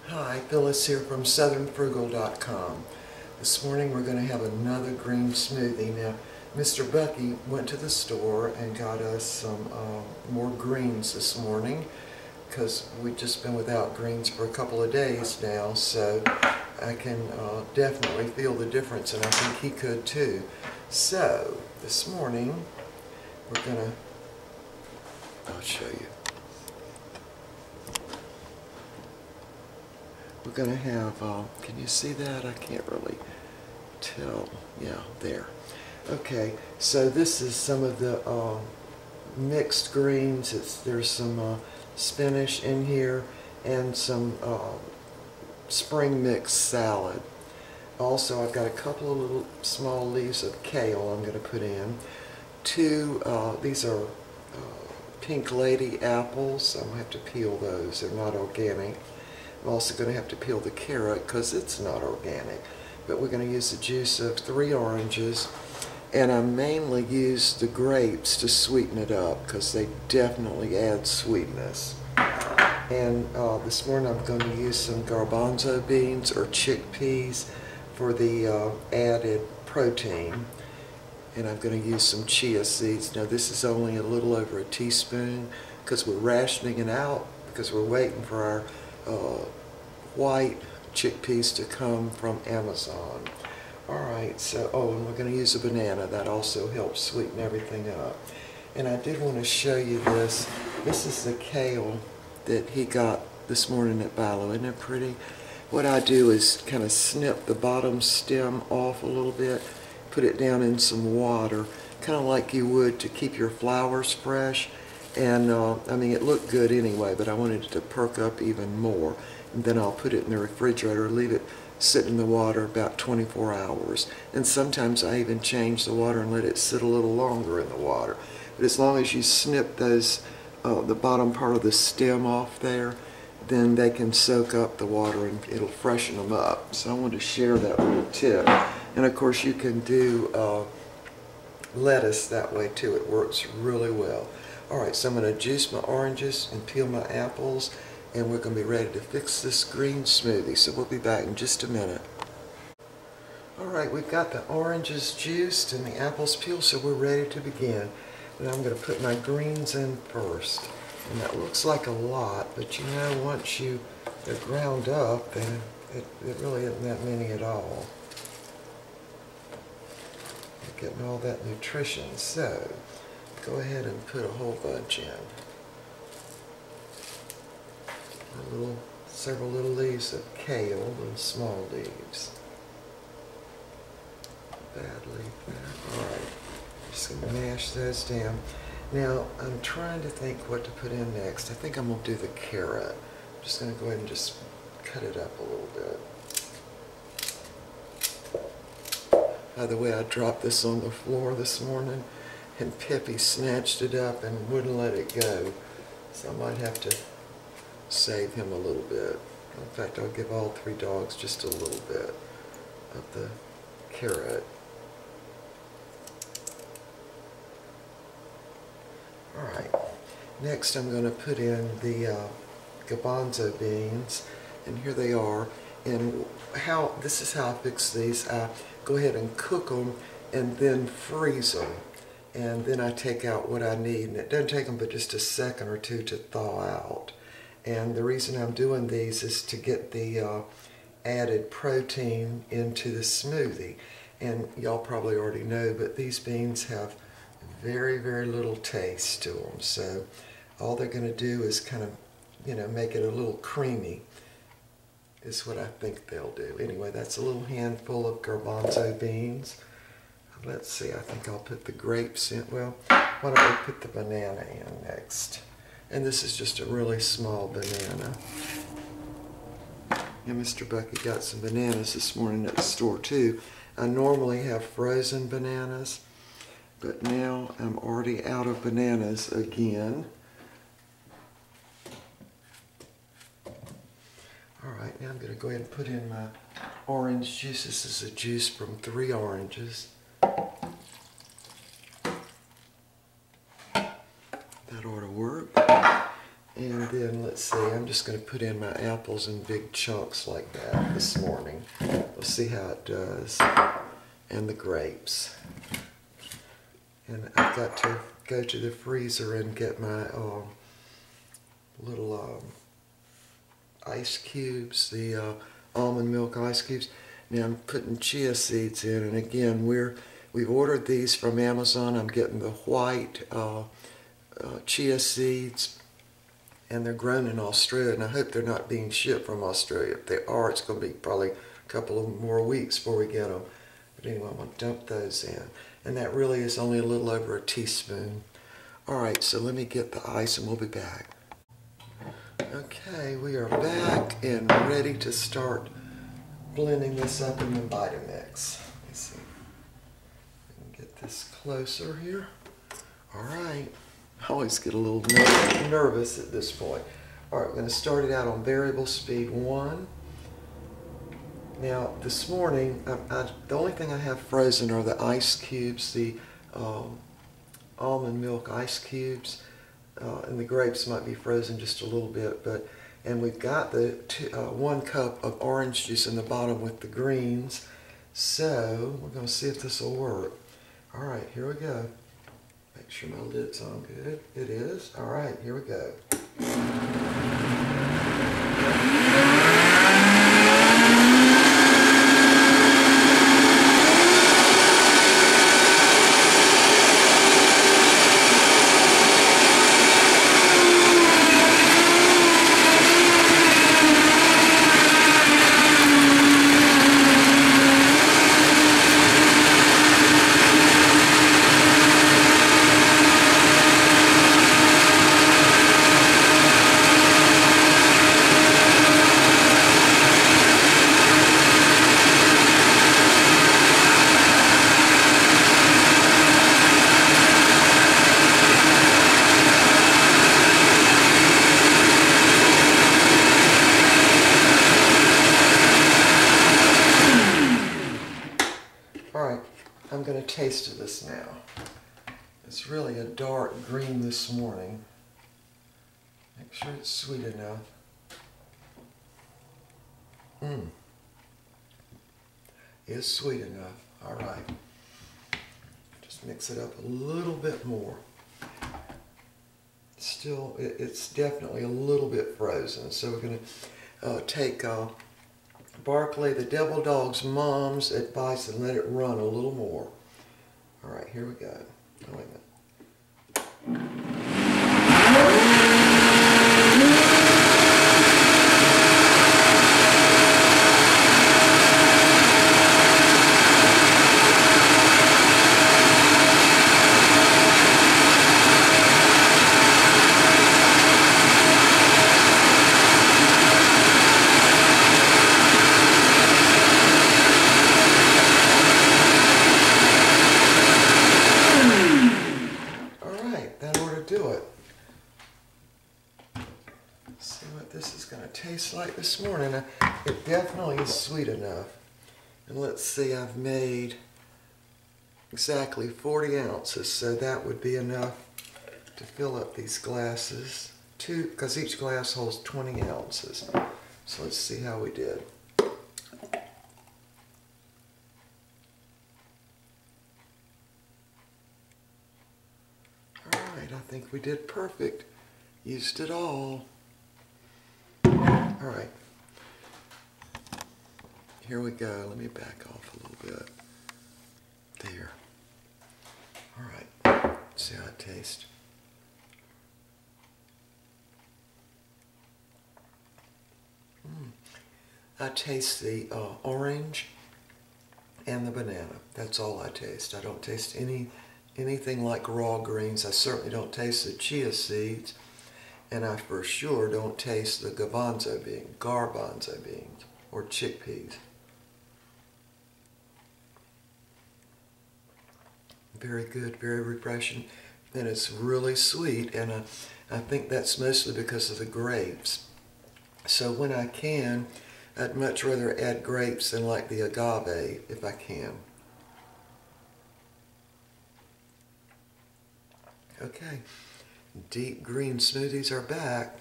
Hi, Phyllis here from southernfrugal.com. This morning we're going to have another green smoothie. Now, Mr. Bucky went to the store and got us some more greens this morning because we've just been without greens for a couple of days now, so I can definitely feel the difference, and I think he could too. So, this morning we're going to, I'll show you. We're going to have, can you see that? I can't really tell. Yeah, there. Okay, so this is some of the mixed greens. There's some spinach in here and some spring mix salad. Also, I've got a couple of little small leaves of kale I'm going to put in. These are pink lady apples. I'm going to have to peel those. They're not organic. I'm also going to have to peel the carrot because it's not organic. But we're going to use the juice of 3 oranges, and I mainly use the grapes to sweeten it up because they definitely add sweetness. And this morning I'm going to use some garbanzo beans or chickpeas for the added protein. And I'm going to use some chia seeds. Now this is only a little over a teaspoon because we're rationing it out because we're waiting for our white chickpeas to come from Amazon. Alright, so, and we're going to use a banana. That also helps sweeten everything up. And I did want to show you this. This is the kale that he got this morning at Bilo. Isn't it pretty? What I do is kind of snip the bottom stem off a little bit, put it down in some water, kind of like you would to keep your flowers fresh. And I mean, it looked good anyway, but I wanted it to perk up even more. And then I'll put it in the refrigerator, leave it sit in the water about 24 hours. And sometimes I even change the water and let it sit a little longer in the water. But as long as you snip those, the bottom part of the stem off there, then they can soak up the water and it'll freshen them up. So I wanted to share that little tip. And of course you can do lettuce that way too. It works really well. Alright, so I'm going to juice my oranges and peel my apples, and we're going to be ready to fix this green smoothie. So we'll be back in just a minute. Alright, we've got the oranges juiced and the apples peeled, so we're ready to begin. And I'm going to put my greens in first. And that looks like a lot, but you know, once they're ground up, then it really isn't that many at all. You're getting all that nutrition, so go ahead and put a whole bunch in. Several little leaves of kale, little small leaves. Bad leaf there. Alright, just going to mash those down. Now, I'm trying to think what to put in next. I think I'm going to do the carrot. I'm just going to go ahead and just cut it up a little bit. By the way, I dropped this on the floor this morning, and Peppy snatched it up and wouldn't let it go. So I might have to save him a little bit. In fact, I'll give all 3 dogs just a little bit of the carrot. Alright, next I'm going to put in the garbanzo beans, and here they are. And this is how I fix these. I go ahead and cook them and then freeze them. And then I take out what I need, and it doesn't take them but just a second or two to thaw out. And the reason I'm doing these is to get the added protein into the smoothie. And y'all probably already know, but these beans have very, very little taste to them. So all they're going to do is kind of, you know, make it a little creamy, is what I think they'll do. Anyway, that's a little handful of garbanzo beans. Let's see, I think I'll put the grapes in. Well, why don't we put the banana in next? And this is just a really small banana. And Mr. Bucky got some bananas this morning at the store too. I normally have frozen bananas, but now I'm already out of bananas again. Alright, now I'm going to go ahead and put in my orange juice. This is a juice from 3 oranges. That ought to work. And then let's see, I'm just just going to put in my apples in big chunks like that this morning. We'll see how it does. And the grapes. And I've got to go to the freezer and get my little ice cubes, the almond milk ice cubes. Now I'm putting chia seeds in, and again we ordered these from Amazon. I'm getting the white chia seeds, and they're grown in Australia, and I hope they're not being shipped from Australia. If they are, it's going to be probably a couple of more weeks before we get them. But anyway, I'm going to dump those in. And that really is only a little over a teaspoon. Alright, so let me get the ice and we'll be back. Okay, we are back and ready to start blending this up in the Vitamix. Let me see. Get this closer here. Alright. I always get a little nervous at this point. Alright, we're going to start it out on variable speed 1. Now, this morning, the only thing I have frozen are the ice cubes, the almond milk ice cubes, and the grapes might be frozen just a little bit. And we've got the 1 cup of orange juice in the bottom with the greens. So, we're going to see if this will work. Alright, here we go. Make sure my lid's on good. It is. All right, here we go. I'm going to taste this now. It's really a dark green this morning. Make sure it's sweet enough. It's sweet enough. All right. Just mix it up a little bit more. Still, it's definitely a little bit frozen. So we're going to take Barclay the Devil Dog's mom's advice and let it run a little more. All right, here we go. Oh, wait a minute. Taste like this morning. It definitely is sweet enough. And let's see, I've made exactly 40 ounces, so that would be enough to fill up these glasses, because each glass holds 20 ounces. So let's see how we did. Alright, I think we did perfect. Used it all. All right, here we go. Let me back off a little bit. There. All right, see how it tastes. I taste the orange and the banana. That's all I taste. I don't taste anything like raw greens. I certainly don't taste the chia seeds. And I for sure don't taste the garbanzo beans, or chickpeas. Very good, very refreshing, and it's really sweet, and I think that's mostly because of the grapes. So when I can, I'd much rather add grapes than like the agave, if I can. Okay. Deep green smoothies are back.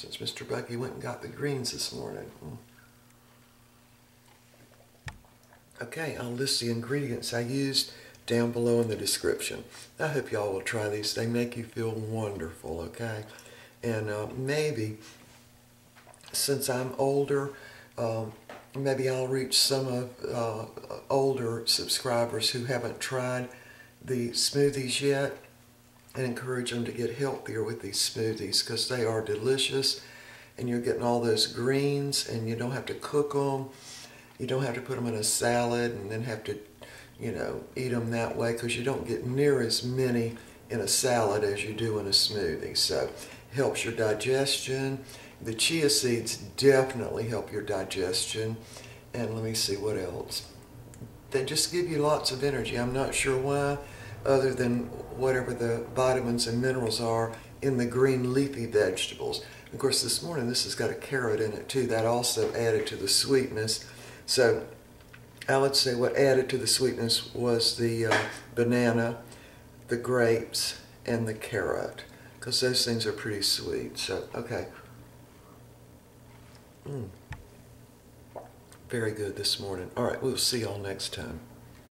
since Mr. Bucky went and got the greens this morning. Okay, I'll list the ingredients I used down below in the description. I hope y'all will try these. They make you feel wonderful, okay? And maybe, since I'm older, maybe I'll reach some of older subscribers who haven't tried the smoothies yet and encourage them to get healthier with these smoothies because they are delicious and you're getting all those greens and you don't have to cook them. You don't have to put them in a salad and then have to, you know, eat them that way because you don't get near as many in a salad as you do in a smoothie. So it helps your digestion. The chia seeds definitely help your digestion. And let me see what else. They just give you lots of energy. I'm not sure why, other than whatever the vitamins and minerals are in the green leafy vegetables. Of course, this morning this has got a carrot in it too. That also added to the sweetness. So I would say what added to the sweetness was the banana, the grapes, and the carrot, because those things are pretty sweet. So, okay. Very good this morning. All right, we'll see y'all next time.